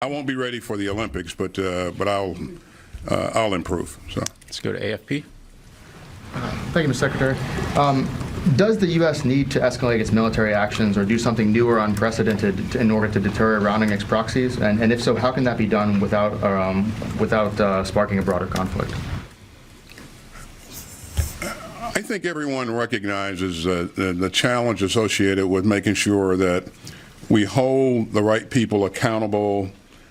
I won't be ready for the Olympics, but I'll improve. So let's go to AFP. Thank you, Mr. Secretary. Does the U.S. need to escalate its military actions or do something new or unprecedented in order to deter Iranian ex-proxies? And if so, how can that be done without sparking a broader conflict? I think everyone recognizes the challenge associated with making sure that we hold the right people accountable,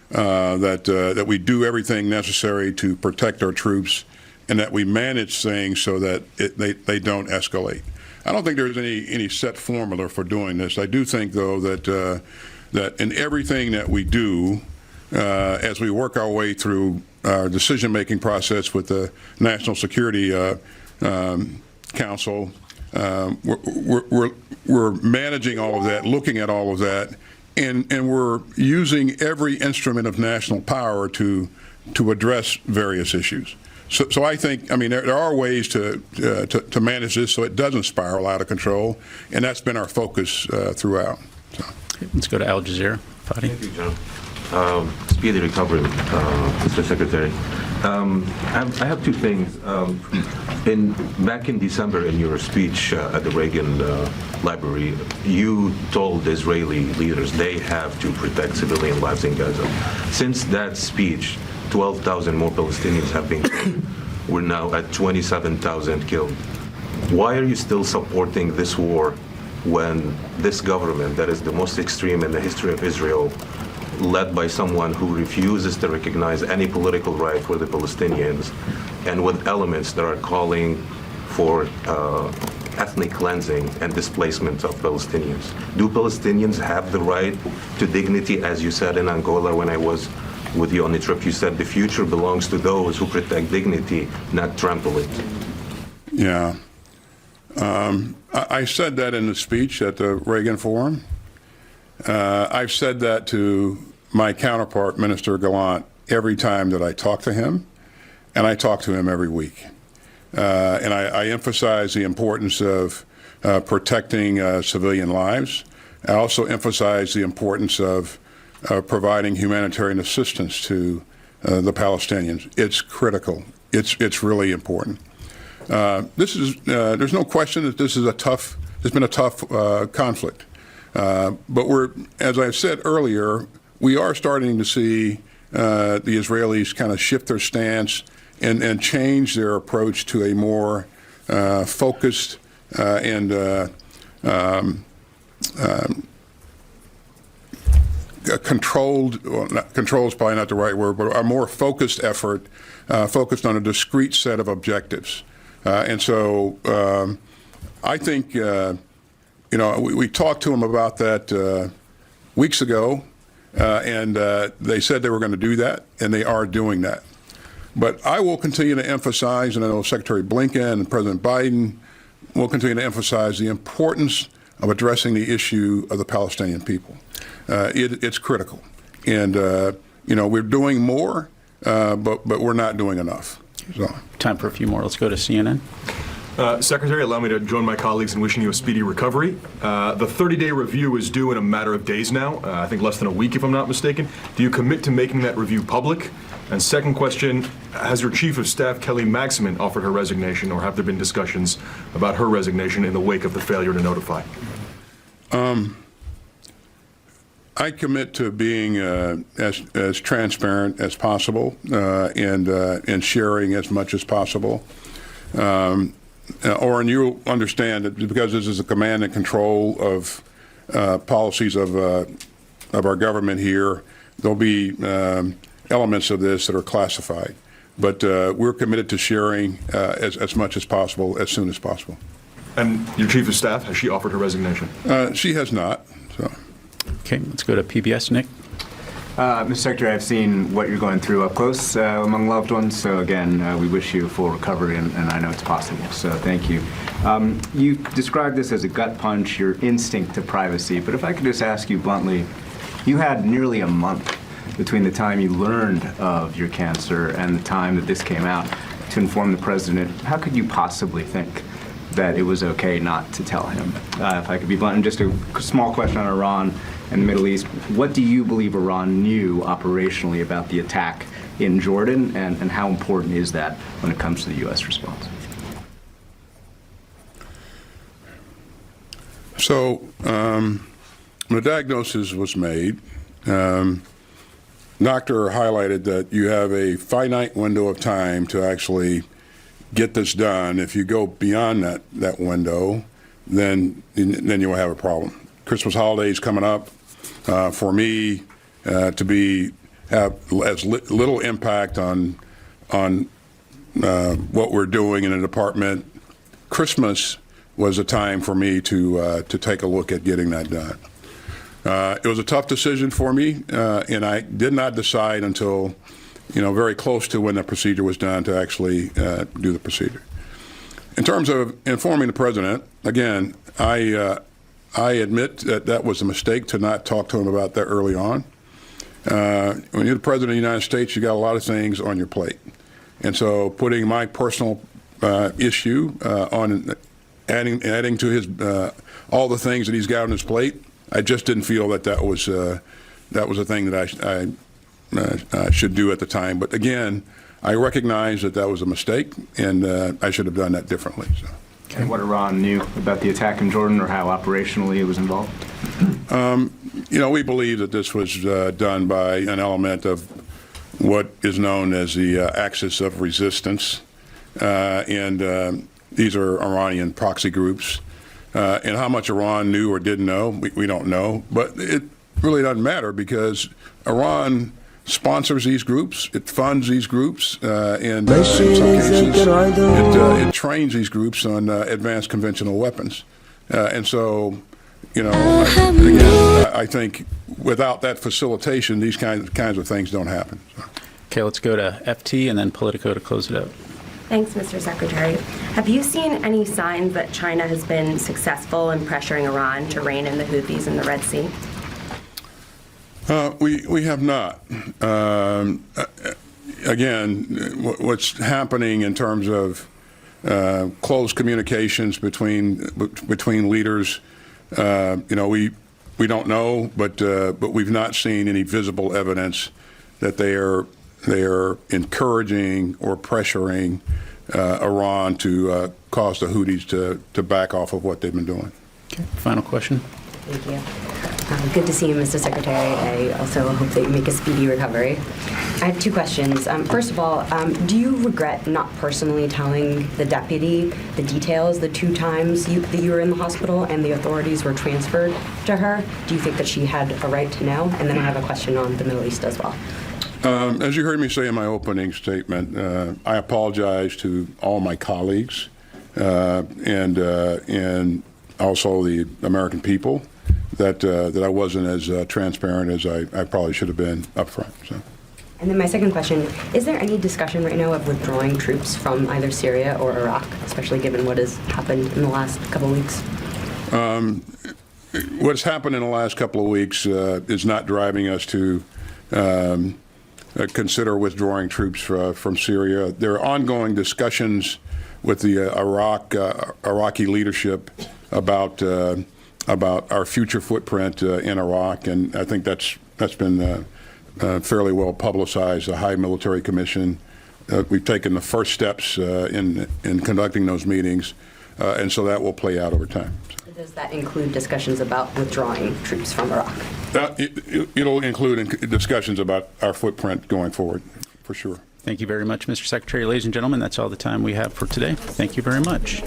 that we do everything necessary to protect our troops, and that we manage things so that they don't escalate. I don't think there's any set formula for doing this. I do think, though, that in everything that we do, as we work our way through our decision-making process with the National Security Council, we're managing all of that, looking at all of that, and we're using every instrument of national power to address various issues. So I think, I mean, there are ways to manage this so it doesn't spiral out of control, and that's been our focus throughout. So. Let's go to Al Jazeera. Fadi. Thank you, John. Speedy recovery, Mr. Secretary. I have two things. Back in December, in your speech at the Reagan Library, you told Israeli leaders they have to protect civilian lives in Gaza. Since that speech, 12,000 more Palestinians have been killed. We're now at 27,000 killed. Why are you still supporting this war when this government, that is the most extreme in the history of Israel, led by someone who refuses to recognize any political right for the Palestinians, and with elements that are calling for ethnic cleansing and displacement of Palestinians? Do Palestinians have the right to dignity? As you said in Angola when I was with you on the trip, you said the future belongs to those who protect dignity, not trample it. Yeah. I said that in the speech at the Reagan Forum. I've said that to my counterpart, Minister Gallant, every time that I talk to him, and I talk to him every week. And I emphasize the importance of protecting civilian lives. I also emphasize the importance of providing humanitarian assistance to the Palestinians. It's critical. It's really important. There's no question that this is it's been a tough conflict. But as I said earlier, we are starting to see the Israelis kind of shift their stance and change their approach to a more focused and controlled, well, control is probably not the right word, but a more focused effort, focused on a discrete set of objectives. And so I think, we talked to them about that weeks ago, and they said they were going to do that, and they are doing that. But I will continue to emphasize, and I know Secretary Blinken and President Biden will continue to emphasize the importance of addressing the issue of the Palestinian people. It's critical. And, we're doing more, but we're not doing enough. So. Time for a few more. Let's go to CNN. Secretary, allow me to join my colleagues in wishing you a speedy recovery. The 30-day review is due in a matter of days now, I think less than a week if I'm not mistaken. Do you commit to making that review public? And second question, has your Chief of Staff, Kelly Magsamen, offered her resignation, or have there been discussions about her resignation in the wake of the failure to notify? I commit to being as transparent as possible and sharing as much as possible. Oren, you'll understand that because this is a command and control of policies of our government here, there'll be elements of this that are classified. But we're committed to sharing as much as possible, as soon as possible. And your Chief of Staff, has she offered her resignation? She has not. So. Okay, let's go to PBS. Nick. Mr. Secretary, I've seen what you're going through up close among loved ones. So again, we wish you full recovery, and I know it's possible. So thank you. You described this as a gut punch, your instinct to privacy. But if I could just ask you bluntly, you had nearly a month between the time you learned of your cancer and the time that this came out to inform the president. How could you possibly think that it was okay not to tell him? If I could be blunt, and just a small question on Iran. and the Middle East. What do you believe Iran knew operationally about the attack in Jordan, and how important is that when it comes to the U.S. response? So when the diagnosis was made, doctor highlighted that you have a finite window of time to actually get this done. If you go beyond that window, then you'll have a problem. Christmas holidays coming up. For me to have as little impact on what we're doing in the department, Christmas was a time for me to take a look at getting that done. It was a tough decision for me, and I did not decide until very close to when the procedure was done to actually do the procedure. In terms of informing the president, again, I admit that was a mistake to not talk to him about that early on. When you're the president of the United States, you got a lot of things on your plate, and so putting my personal issue on adding to his all the things that he's got on his plate, I just didn't feel that was a thing that I should do at the time. But again, I recognize that was a mistake, and I should have done that differently. So. And what Iran knew about the attack in Jordan, or how operationally it was involved? We believe that this was done by an element of what is known as the axis of resistance, and these are Iranian proxy groups. And how much Iran knew or didn't know, we don't know. But it really doesn't matter, because Iran sponsors these groups, it funds these groups, and in some cases it trains these groups on advanced conventional weapons. And so, I think without that facilitation, these kinds of things don't happen. So. Okay, let's go to FT and then Politico to close it out. Thanks, Mr. Secretary. Have you seen any signs that China has been successful in pressuring Iran to rein in the Houthis in the Red Sea? We have not. Again, what's happening in terms of close communications between leaders, we don't know, but we've not seen any visible evidence that they are encouraging or pressuring Iran to cause the Houthis to back off of what they've been doing. Okay, final question. Thank you. Good to see you, Mr. Secretary. I also hope that you make a speedy recovery. I have two questions. First of all, do you regret not personally telling the deputy the details the two times that you were in the hospital and the authorities were transferred to her? Do you think that she had a right to know? And then I have a question on the Middle East as well. As you heard me say in my opening statement, I apologize to all my colleagues and also the American people that I wasn't as transparent as I probably should have been up front. So. And then my second question, is there any discussion right now of withdrawing troops from either Syria or Iraq, especially given what has happened in the last couple of weeks? What's happened in the last couple of weeks is not driving us to consider withdrawing troops from Syria. There are ongoing discussions with the Iraqi leadership about our future footprint in Iraq, and I think that's been fairly well publicized. The High Military Commission, we've taken the first steps in conducting those meetings, and so that will play out over time. Does that include discussions about withdrawing troops from Iraq? It'll include discussions about our footprint going forward, for sure. Thank you very much, Mr. Secretary. Ladies and gentlemen, that's all the time we have for today. Thank you very much.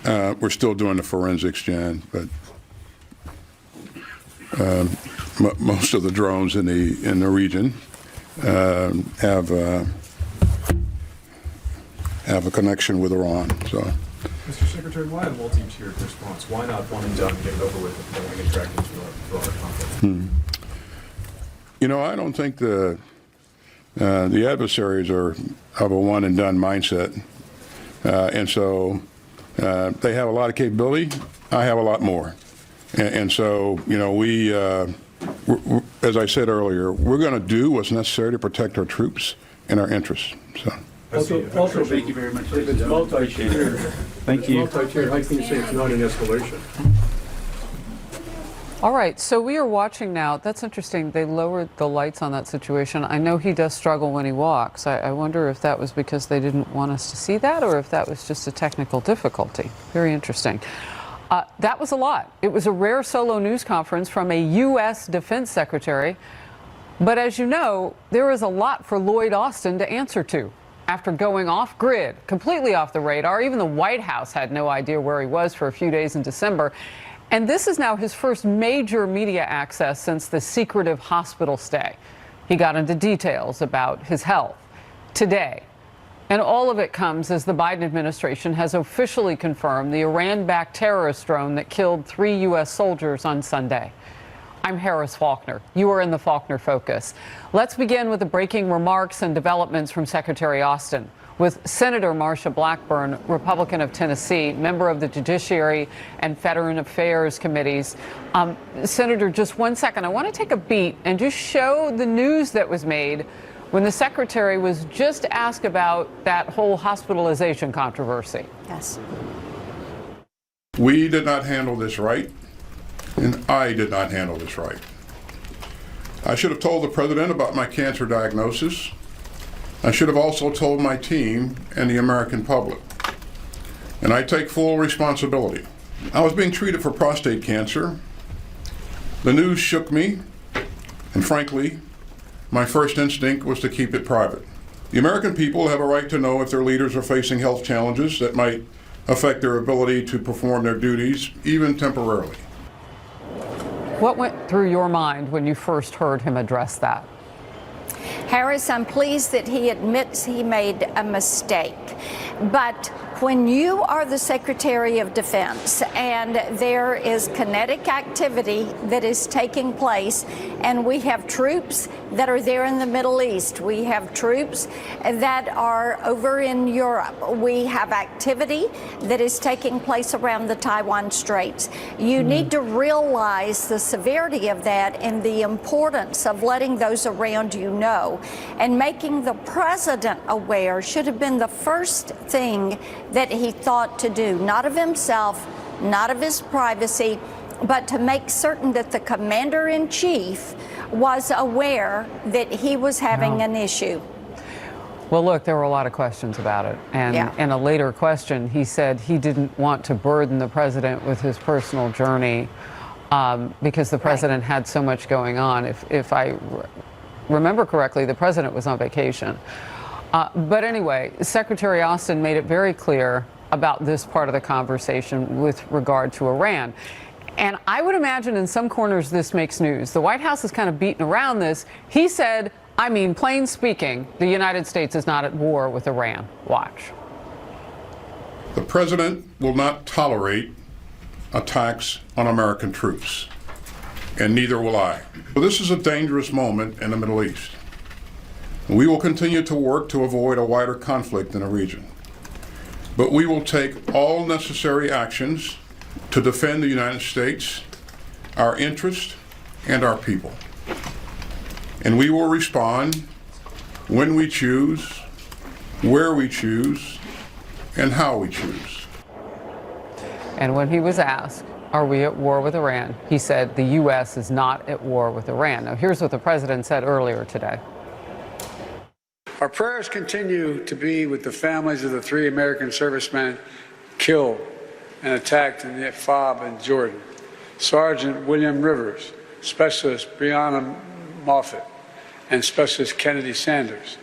We're still doing the forensics, Jan, but most of the drones in the region have a connection with Iran. So. Mr. Secretary, why a multi-tiered response? Why not one and done, get it over with, and don't get dragged into a broader conflict? I don't think the adversaries are of a one and done mindset, and so they have a lot of capability. I have a lot more, and so we, as I said earlier, we're going to do what's necessary to protect our troops and our interests. So. Also, thank you very much. If it's multi-tiered, Thank you. multi-tiered, how can you say it's not an escalation? All right, so we are watching now. That's interesting. They lowered the lights on that situation. I know he does struggle when he walks. I wonder if that was because they didn't want us to see that or if that was just a technical difficulty. Very interesting. That was a lot. It was a rare solo news conference from a U.S. Defense Secretary. But as you know, there is a lot for Lloyd Austin to answer to. After going off grid, completely off the radar, even the White House had no idea where he was for a few days in December. And this is now his first major media access since the secretive hospital stay. He got into details about his health today. And all of it comes as the Biden administration has officially confirmed the Iran-backed terrorist drone that killed 3 U.S. soldiers on Sunday. I'm Harris Faulkner. You are in the Faulkner Focus. Let's begin with the breaking remarks and developments from Secretary Austin, with Senator Marsha Blackburn, Republican of Tennessee, member of the Judiciary and Veteran Affairs Committees. Senator, just 1 second. I want to take a beat and just show the news that was made when the Secretary was just asked about that whole hospitalization controversy. Yes. We did not handle this right, and I did not handle this right. I should have told the president about my cancer diagnosis. I should have also told my team and the American public. And I take full responsibility. I was being treated for prostate cancer. The news shook me, and frankly, my first instinct was to keep it private. The American people have a right to know if their leaders are facing health challenges that might affect their ability to perform their duties, even temporarily. What went through your mind when you first heard him address that? Harris, I'm pleased that he admits he made a mistake. But when you are the Secretary of Defense and there is kinetic activity that is taking place, and we have troops that are there in the Middle East, we have troops that are over in Europe, we have activity that is taking place around the Taiwan Straits. You need to realize the severity of that and the importance of letting those around you know. And making the president aware should have been the first thing that he thought to do, not of himself, not of his privacy, but to make certain that the commander-in-chief was aware that he was having an issue. Well, look, there were a lot of questions about it. And in a later question, he said he didn't want to burden the president with his personal journey because the president had so much going on. If I remember correctly, the president was on vacation. But anyway, Secretary Austin made it very clear about this part of the conversation with regard to Iran. And I would imagine in some corners this makes news. The White House is kind of beating around this. He said, I mean, plain speaking, the United States is not at war with Iran. Watch. The president will not tolerate attacks on American troops, and neither will I. So this is a dangerous moment in the Middle East. We will continue to work to avoid a wider conflict in the region. But we will take all necessary actions to defend the United States, our interests, and our people. And we will respond when we choose, where we choose, and how we choose. And when he was asked, are we at war with Iran? He said the U.S. is not at war with Iran. Now, here's what the president said earlier today. Our prayers continue to be with the families of the 3 American servicemen killed and attacked in the FOB in Jordan. Sergeant William Rivers, Specialist Breonna Moffett, and Specialist Kennedy Sanders.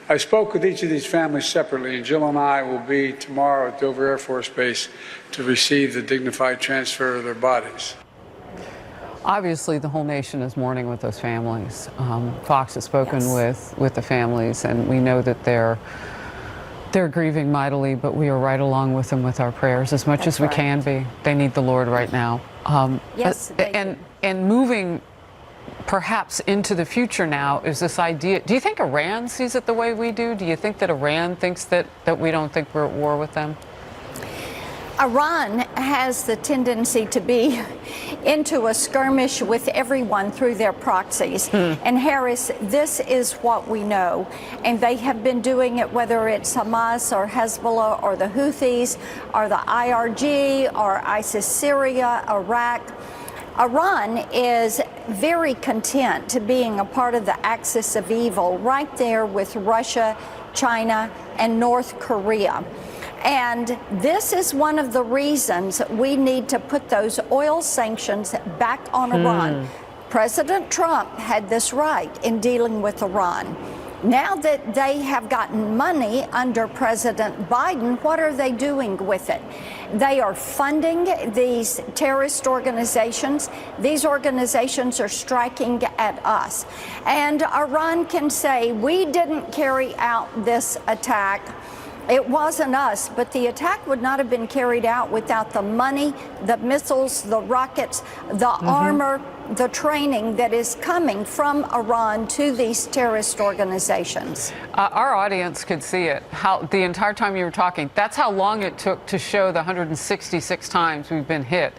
I spoke with each of these families separately, and Jill and I will be tomorrow at Dover Air Force Base to receive the dignified transfer of their bodies. Obviously, the whole nation is mourning with those families. Fox has spoken with the families, and we know that they're grieving mightily, but we are right along with them with our prayers as much as we can be. They need the Lord right now. And moving perhaps into the future now is this idea. Do you think Iran sees it the way we do? Do you think that Iran thinks that we don't think we're at war with them? Iran has the tendency to be into a skirmish with everyone through their proxies. And Harris, this is what we know. And they have been doing it, whether it's Hamas or Hezbollah or the Houthis or the IRG or ISIS Syria, Iraq. Iran is very content to being a part of the axis of evil right there with Russia, China, and North Korea. And this is one of the reasons we need to put those oil sanctions back on Iran. President Trump had this right in dealing with Iran. Now that they have gotten money under President Biden, what are they doing with it? They are funding these terrorist organizations. These organizations are striking at us. And Iran can say, we didn't carry out this attack. It wasn't us, but the attack would not have been carried out without the money, the missiles, the rockets, the armor, the training that is coming from Iran to these terrorist organizations. Our audience could see it. How the entire time you were talking, that's how long it took to show the 166 times we've been hit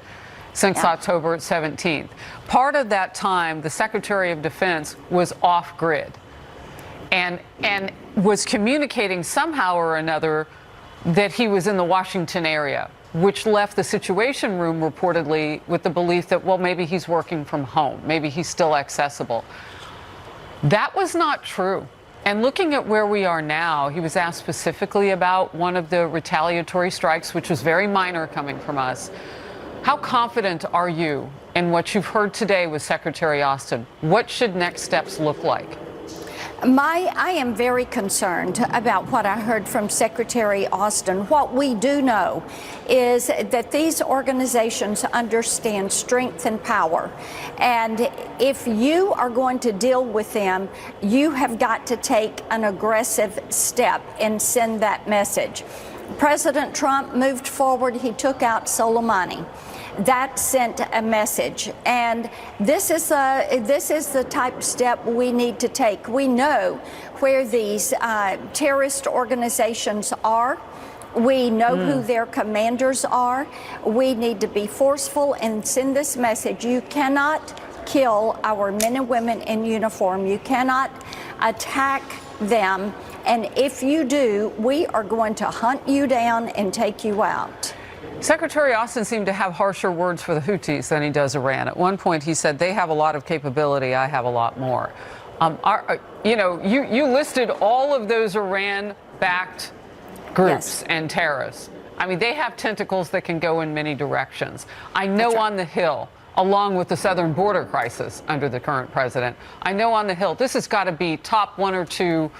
since October 17th. Part of that time, the Secretary of Defense was off grid and was communicating somehow or another that he was in the Washington area, which left the Situation Room reportedly with the belief that, well, maybe he's working from home, maybe he's still accessible. That was not true. And looking at where we are now, he was asked specifically about one of the retaliatory strikes, which was very minor coming from us. How confident are you in what you've heard today with Secretary Austin? What should next steps look like? I am very concerned about what I heard from Secretary Austin. What we do know is that these organizations understand strength and power. And if you are going to deal with them, you have got to take an aggressive step and send that message. President Trump moved forward. He took out Soleimani. That sent a message, and this is the type of step we need to take. We know where these terrorist organizations are. We know who their commanders are. We need to be forceful and send this message. You cannot kill our men and women in uniform. You cannot attack them, and if you do, we are going to hunt you down and take you out. Secretary Austin seemed to have harsher words for the Houthis than he does Iran. At one point, he said, they have a lot of capability, I have a lot more. You listed all of those Iran-backed groups and terrorists. I mean, they have tentacles that can go in many directions. I know on the Hill, along with the southern border crisis under the current president, I know on the Hill, this has got to be top one or two,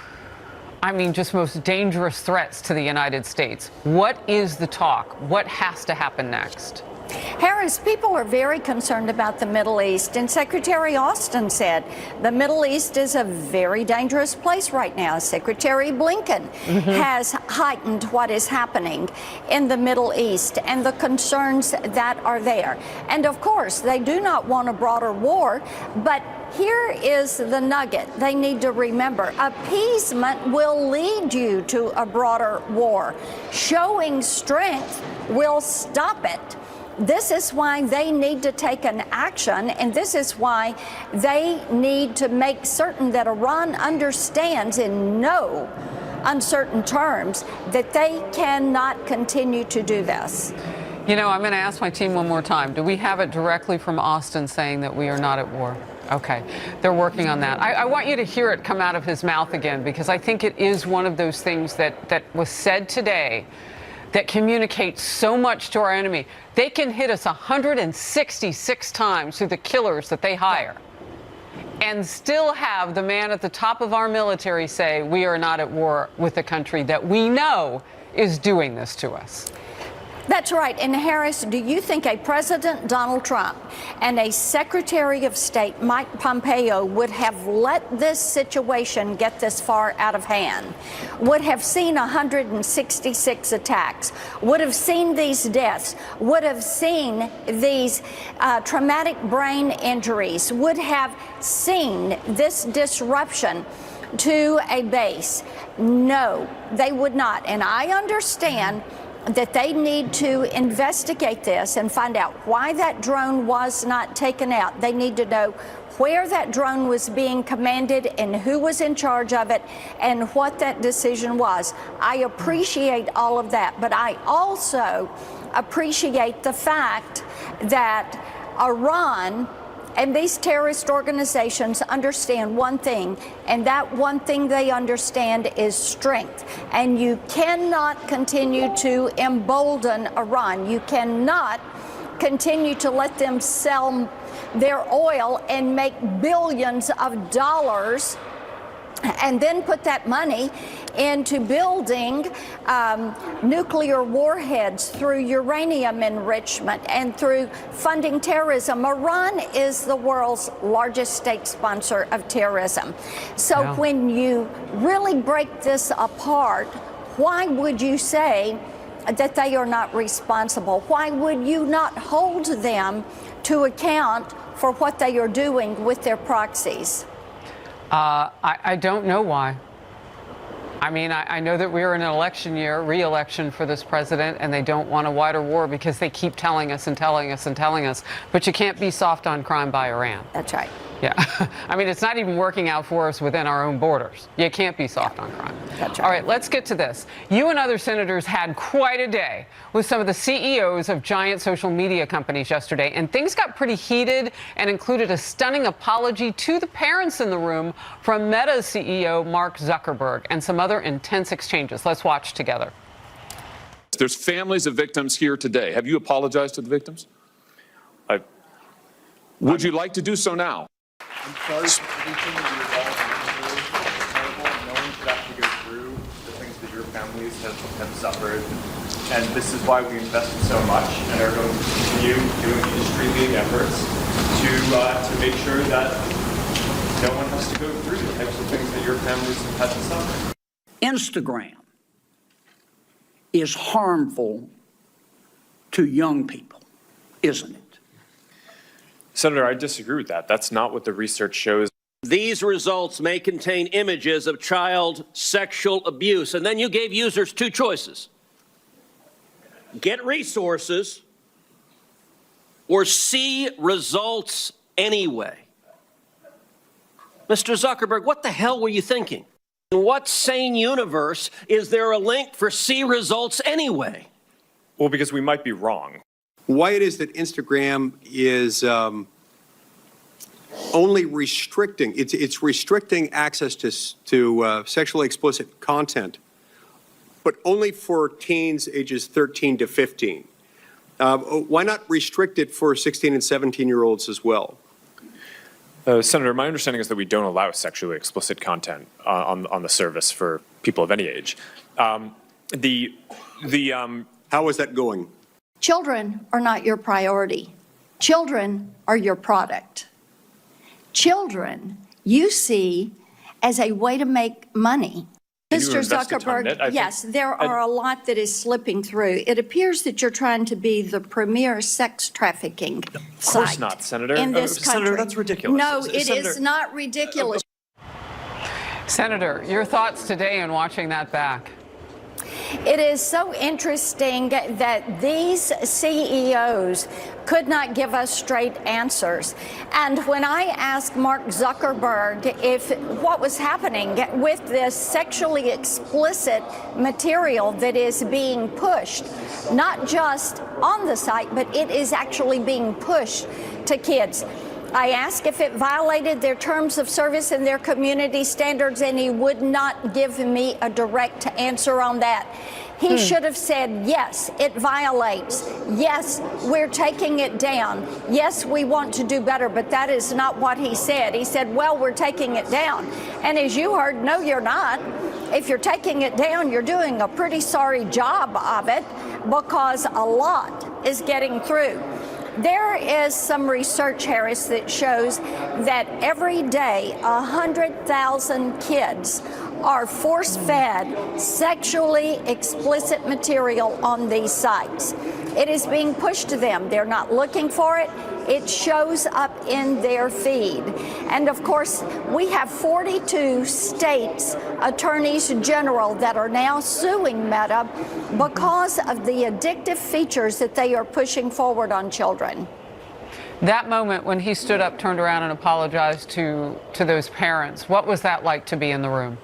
just most dangerous threats to the United States. What is the talk? What has to happen next? Harris, people are very concerned about the Middle East, and Secretary Austin said the Middle East is a very dangerous place right now. Secretary Blinken has heightened what is happening in the Middle East and the concerns that are there. And of course, they do not want a broader war, but here is the nugget they need to remember. Appeasement will lead you to a broader war. Showing strength will stop it. This is why they need to take an action, and this is why they need to make certain that Iran understands in no uncertain terms that they cannot continue to do this. I'm going to ask my team one more time. Do we have it directly from Austin saying that we are not at war? Okay, they're working on that. I want you to hear it come out of his mouth again, because I think it is one of those things that was said today that communicates so much to our enemy. They can hit us 166 times through the killers that they hire and still have the man at the top of our military say we are not at war with a country that we know is doing this to us. That's right. And Harris, do you think a President Donald Trump and a Secretary of State Mike Pompeo would have let this situation get this far out of hand, would have seen 166 attacks, would have seen these deaths, would have seen these traumatic brain injuries, would have seen this disruption to a base? No, they would not. And I understand that they need to investigate this and find out why that drone was not taken out. They need to know where that drone was being commanded and who was in charge of it and what that decision was. I appreciate all of that, but I also appreciate the fact that Iran and these terrorist organizations understand one thing, and that one thing they understand is strength. And you cannot continue to embolden Iran. You cannot continue to let them sell their oil and make billions of dollars and then put that money into building nuclear warheads through uranium enrichment and through funding terrorism. Iran is the world's largest state sponsor of terrorism. So when you really break this apart, why would you say that they are not responsible? Why would you not hold them to account for what they are doing with their proxies? I don't know why. I mean, I know that we're in an election year, re-election for this president, and they don't want a wider war because they keep telling us and telling us and telling us. But you can't be soft on crime by Iran. That's right. Yeah. I mean, it's not even working out for us within our own borders. You can't be soft on crime. That's right. All right, let's get to this. You and other senators had quite a day with some of the CEOs of giant social media companies yesterday, and things got pretty heated and included a stunning apology to the parents in the room from Meta's CEO, Mark Zuckerberg, and some other intense exchanges. Let's watch together. There's families of victims here today. Have you apologized to the victims? Would you like to do so now? I'm sorry for everything that you're involved in. It's terrible. No one should have to go through the things that your families have suffered. And this is why we invested so much and are going to continue doing industry-leading efforts to make sure that no one has to go through the types of things that your families have had to suffer. Instagram is harmful to young people, isn't it? Senator, I disagree with that. That's not what the research shows. These results may contain images of child sexual abuse. And then you gave users two choices. Get resources or see results anyway. Mr. Zuckerberg, what the hell were you thinking? In what sane universe is there a link for see results anyway? Well, because we might be wrong. Why it is that Instagram is only restricting, it's restricting access to sexually explicit content, but only for teens ages 13 to 15. Why not restrict it for 16 and 17-year-olds as well? Senator, my understanding is that we don't allow sexually explicit content on the service for people of any age. How is that going? Children are not your priority. Children are your product. Children you see as a way to make money. Mr. Zuckerberg, yes, there are a lot that is slipping through. It appears that you're trying to be the premier sex trafficking Of course not, Senator. in this country. Senator, that's ridiculous. No, it is not ridiculous. Senator, your thoughts today in watching that back? It is so interesting that these CEOs could not give us straight answers. And when I asked Mark Zuckerberg what was happening with this sexually explicit material that is being pushed, not just on the site, but it is actually being pushed to kids. I asked if it violated their terms of service and their community standards, and he would not give me a direct answer on that. He should have said, yes, it violates. Yes, we're taking it down. Yes, we want to do better, but that is not what he said. He said, well, we're taking it down. And as you heard, no, you're not. If you're taking it down, you're doing a pretty sorry job of it because a lot is getting through. There is some research, Harris, that shows that every day 100,000 kids are force-fed sexually explicit material on these sites. It is being pushed to them. They're not looking for it. It shows up in their feed. And of course, we have 42 states attorneys general that are now suing Meta because of the addictive features that they are pushing forward on children. That moment when he stood up, turned around and apologized to those parents, what was that like to be in the room?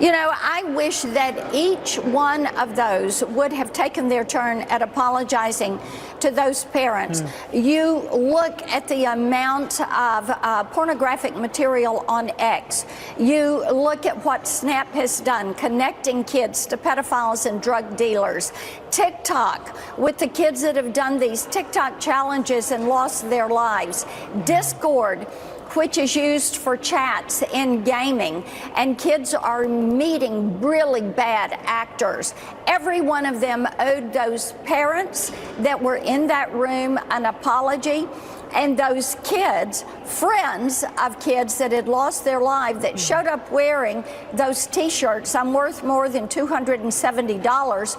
You know, I wish that each one of those would have taken their turn at apologizing to those parents. You look at the amount of pornographic material on X. You look at what Snap has done, connecting kids to pedophiles and drug dealers. TikTok, with the kids that have done these TikTok challenges and lost their lives. Discord, which is used for chats in gaming, and kids are meeting really bad actors. Every one of them owed those parents that were in that room an apology, and those kids, friends of kids that had lost their life, that showed up wearing those T-shirts, I'm worth more than $270,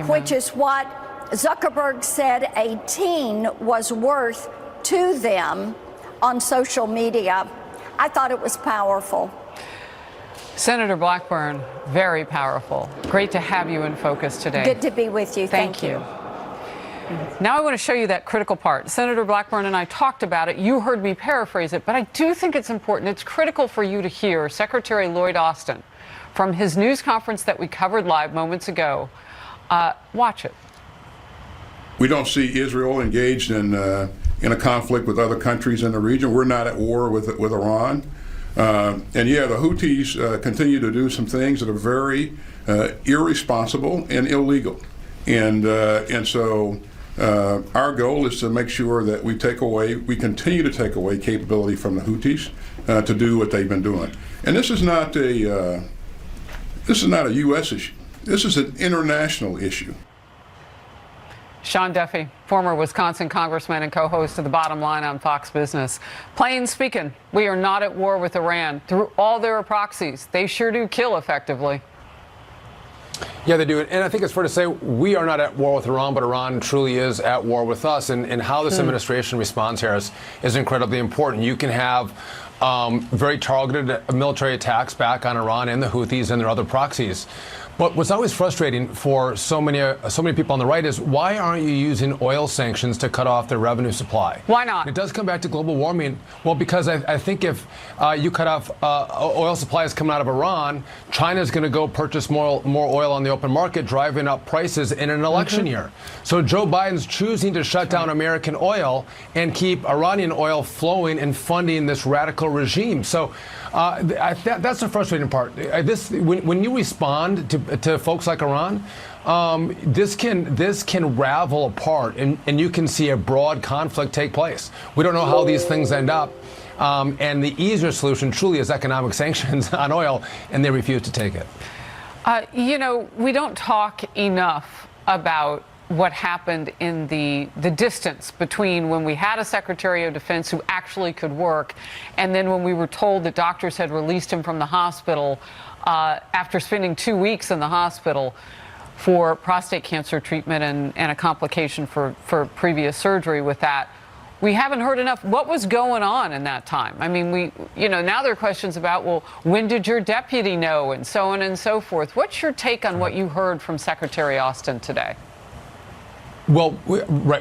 which is what Zuckerberg said a teen was worth to them on social media. I thought it was powerful. Senator Blackburn, very powerful. Great to have you in focus today. Good to be with you. Thank you. Now I want to show you that critical part. Senator Blackburn and I talked about it. You heard me paraphrase it, but I do think it's important. It's critical for you to hear Secretary Lloyd Austin from his news conference that we covered live moments ago. Watch it. We don't see Israel engaged in a conflict with other countries in the region. We're not at war with Iran. And yeah, the Houthis continue to do some things that are very irresponsible and illegal. And so our goal is to make sure that we continue to take away capability from the Houthis to do what they've been doing. And this is not a U.S. issue. This is an international issue. Sean Duffy, former Wisconsin congressman and co-host of The Bottom Line on Fox Business. Plain speaking, we are not at war with Iran. Through all their proxies, they sure do kill effectively. Yeah, they do. And I think it's fair to say we are not at war with Iran, but Iran truly is at war with us. And how this administration responds here is incredibly important. You can have very targeted military attacks back on Iran and the Houthis and their other proxies. But what's always frustrating for so many people on the right is, why aren't you using oil sanctions to cut off their revenue supply? Why not? It does come back to global warming. Well, because I think if you cut off oil supplies coming out of Iran, China's going to go purchase more oil on the open market, driving up prices in an election year. So Joe Biden's choosing to shut down American oil and keep Iranian oil flowing and funding this radical regime. So that's the frustrating part. When you respond to folks like Iran, this can ravel apart, and you can see a broad conflict take place. We don't know how these things end up, and the easier solution truly is economic sanctions on oil, and they refuse to take it. You know, we don't talk enough about what happened in the distance between when we had a Secretary of Defense who actually could work, and then when we were told that doctors had released him from the hospital after spending 2 weeks in the hospital for prostate cancer treatment and a complication for previous surgery with that. We haven't heard enough. What was going on in that time? I mean, now there are questions about, well, when did your deputy know, and so on and so forth. What's your take on what you heard from Secretary Austin today? Well,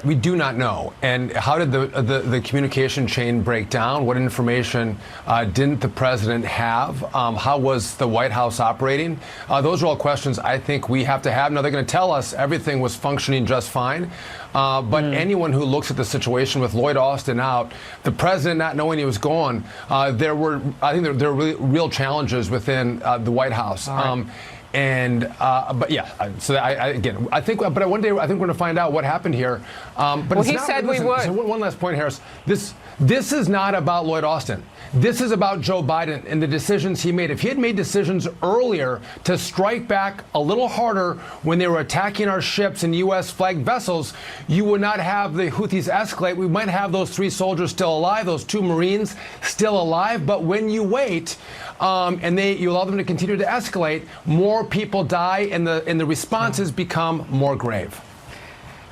we do not know. And how did the communication chain break down? What information didn't the president have? How was the White House operating? Those are all questions I think we have to have. Now, they're going to tell us everything was functioning just fine. But anyone who looks at the situation with Lloyd Austin out, the president not knowing he was gone, there were real challenges within the White House. But yeah, so I think one day I think we're going to find out what happened here. But well, he said we would. So one last point, Harris. This is not about Lloyd Austin. This is about Joe Biden and the decisions he made. If he had made decisions earlier to strike back a little harder when they were attacking our ships and U.S. flagged vessels, you would not have the Houthis escalate. We might have those 3 soldiers still alive, those 2 Marines still alive. But when you wait and you allow them to continue to escalate, more people die and the responses become more grave.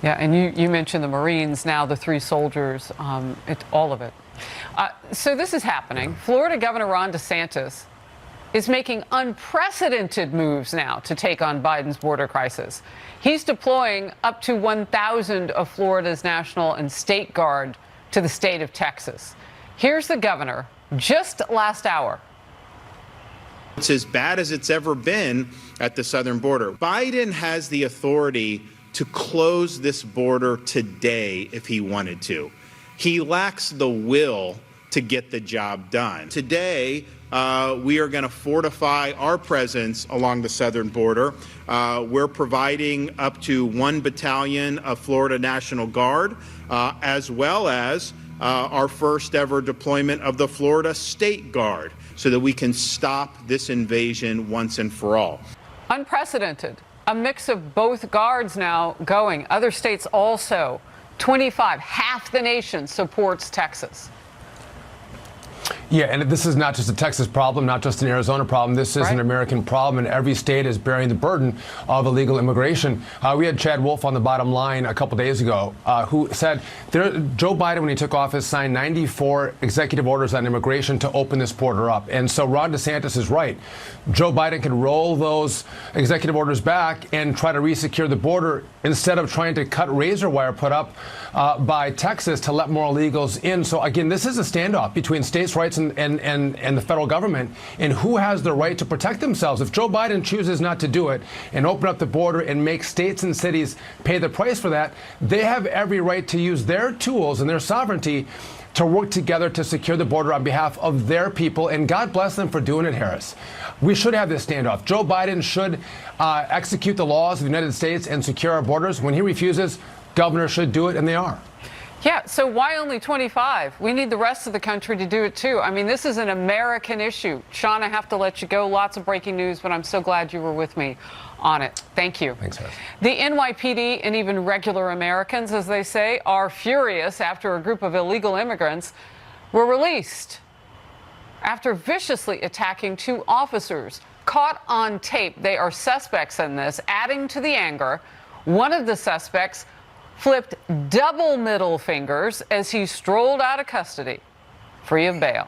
Yeah, and you mentioned the Marines, now the 3 soldiers, all of it. So this is happening. Florida Governor Ron DeSantis is making unprecedented moves now to take on Biden's border crisis. He's deploying up to 1,000 of Florida's National and State Guard to the state of Texas. Here's the governor just last hour. It's as bad as it's ever been at the southern border. Biden has the authority to close this border today if he wanted to. He lacks the will to get the job done. Today, we are going to fortify our presence along the southern border. We're providing up to 1 battalion of Florida National Guard, as well as our first ever deployment of the Florida State Guard, so that we can stop this invasion once and for all. Unprecedented. A mix of both guards now going. Other states also. 25, half the nation supports Texas. Yeah, and this is not just a Texas problem, not just an Arizona problem. This is an American problem, and every state is bearing the burden of illegal immigration. We had Chad Wolf on the bottom line a couple days ago, who said Joe Biden, when he took office, signed 94 executive orders on immigration to open this border up. And so Ron DeSantis is right. Joe Biden can roll those executive orders back and try to resecure the border instead of trying to cut razor wire put up by Texas to let more illegals in. So again, this is a standoff between states' rights and the federal government, and who has the right to protect themselves. If Joe Biden chooses not to do it and open up the border and make states and cities pay the price for that, they have every right to use their tools and their sovereignty to work together to secure the border on behalf of their people, and God bless them for doing it, Harris. We should have this standoff. Joe Biden should execute the laws of the United States and secure our borders. When he refuses, governors should do it, and they are. Yeah, so why only 25? We need the rest of the country to do it too. I mean, this is an American issue. Sean, I have to let you go. Lots of breaking news, but I'm so glad you were with me on it. Thank you. Thanks, Harris. The NYPD and even regular Americans, as they say, are furious after a group of illegal immigrants were released after viciously attacking 2 officers. Caught on tape, they are suspects in this. Adding to the anger, one of the suspects flipped double middle fingers as he strolled out of custody, free of bail.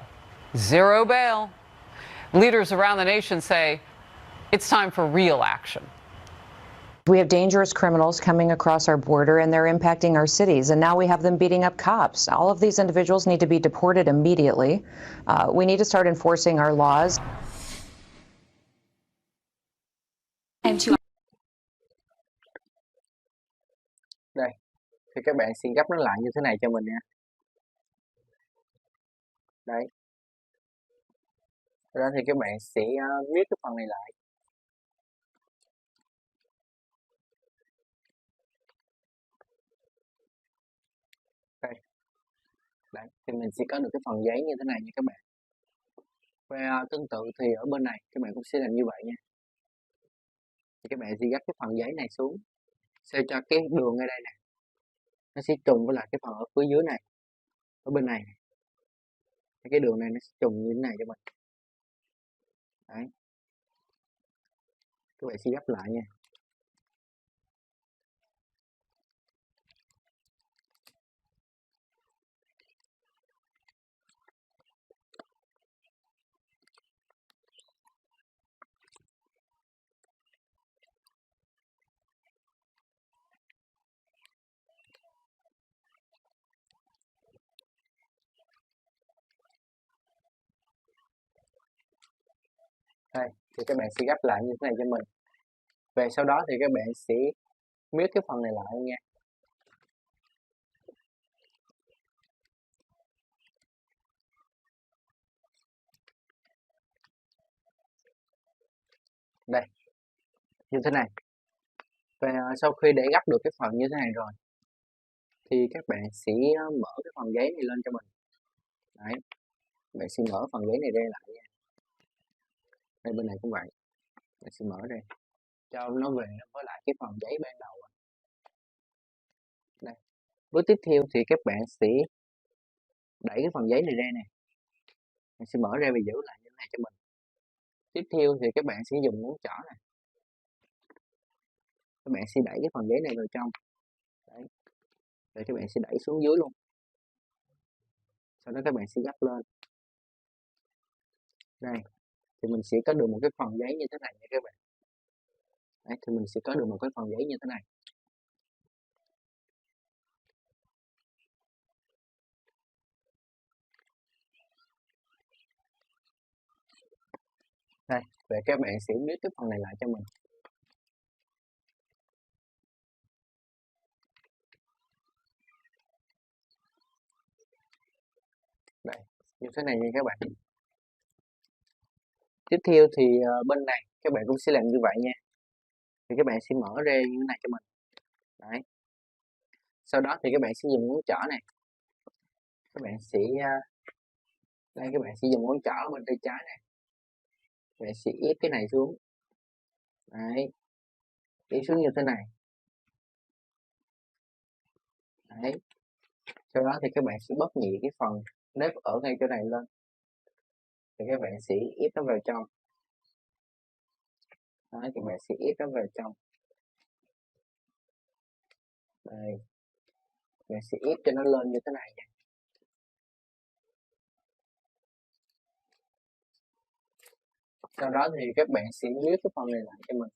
0 bail. Leaders around the nation say it's time for real action. We have dangerous criminals coming across our border, and they're impacting our cities. And now we have them beating up cops. All of these individuals need to be deported immediately. We need to start enforcing our laws. Đây, thì các bạn sẽ gấp nó lại như thế này cho mình nha. Đấy. Sau đó thì các bạn sẽ viết cái phần này lại. Đây. Đấy, thì mình sẽ có được cái phần giấy như thế này nha các bạn. Và tương tự thì ở bên này các bạn cũng sẽ làm như vậy nha. Thì các bạn sẽ gấp cái phần giấy này xuống, sao cho cái đường ở đây nè nó sẽ trùng với lại cái phần ở phía dưới này, ở bên này. Thì cái đường này nó sẽ trùng như thế này cho mình. Đấy, các bạn sẽ gấp lại nha. Đây, thì các bạn sẽ gấp lại như thế này cho mình. Về sau đó thì các bạn sẽ miết cái phần này lại nha. Đây, như thế này. Và sau khi để gấp được cái phần như thế này rồi, thì các bạn sẽ mở cái phần giấy này lên cho mình. Đấy, bạn sẽ mở phần giấy này ra lại nha. Đây bên này cũng vậy, bạn sẽ mở ra cho nó về với lại cái phần giấy ban đầu. Đây, bước tiếp theo thì các bạn sẽ đẩy cái phần giấy này ra nè, bạn sẽ mở ra và giữ lại như thế này cho mình. Tiếp theo thì các bạn sẽ dùng ngón trỏ này, các bạn sẽ đẩy cái phần giấy này vào trong. Đấy, rồi các bạn sẽ đẩy xuống dưới luôn, sau đó các bạn sẽ gấp lên. Đây, thì mình sẽ có được một cái phần giấy như thế này nha các bạn. Đấy, thì mình sẽ có được một cái phần giấy như thế này. Đây, về các bạn sẽ biết cái phần này lại cho mình. Đây, như thế này nha các bạn. Tiếp theo thì bên này các bạn cũng sẽ làm như vậy nha. Thì các bạn sẽ mở ra như thế này cho mình. Đấy. Sau đó thì các bạn sẽ dùng ngón trỏ này. Các bạn sẽ đây các bạn sẽ dùng ngón trỏ bên tay trái này. Các bạn sẽ ép cái này xuống. Đấy. Ép xuống như thế này. Đấy. Sau đó thì các bạn sẽ bóp nhẹ cái phần nếp ở ngay chỗ này lên. Thì các bạn sẽ ép nó vào trong. Đấy, các bạn sẽ ép nó vào trong. Đây. Các bạn sẽ ép cho nó lên như thế này nha. Sau đó thì các bạn sẽ nhớ cái phần này lại cho mình.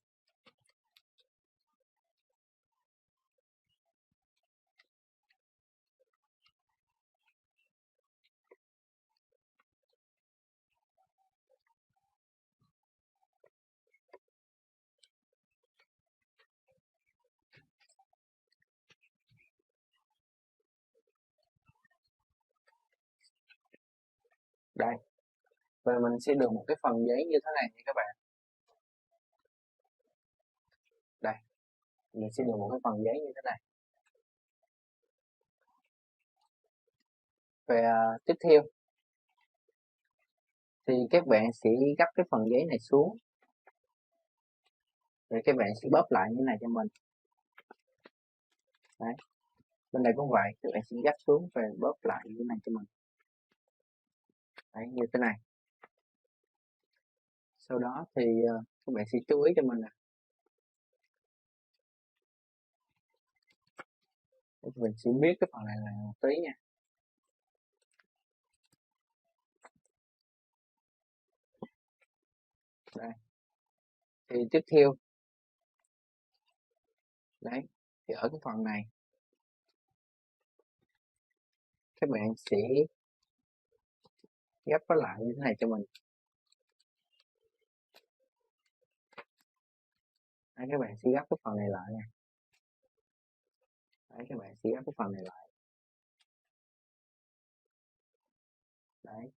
Đây. Và mình sẽ được một cái phần giấy như thế này nha các bạn. Đây. Mình sẽ được một cái phần giấy như thế này. Và tiếp theo thì các bạn sẽ gấp cái phần giấy này xuống. Rồi các bạn sẽ bóp lại như thế này cho mình. Đấy. Bên này cũng vậy, các bạn sẽ gấp xuống và bóp lại như thế này cho mình. Đấy, như thế này. Sau đó thì các bạn sẽ chú ý cho mình nè. Mình sẽ biết cái phần này là một tí nha. Đây. Thì tiếp theo. Đấy. Thì ở cái phần này. Các bạn sẽ gấp nó lại như thế này cho mình. Đấy, các bạn sẽ gấp cái phần này lại nha. Đấy, các bạn sẽ gấp cái phần này lại. Đấy.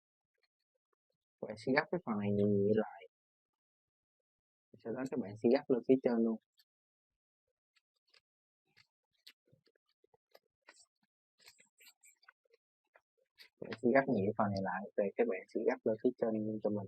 Các bạn sẽ gấp cái phần này nhẹ lại. Sau đó các bạn sẽ gấp lên phía trên luôn. Các bạn sẽ gấp nhẹ phần này lại rồi các bạn sẽ gấp lên phía trên cho mình.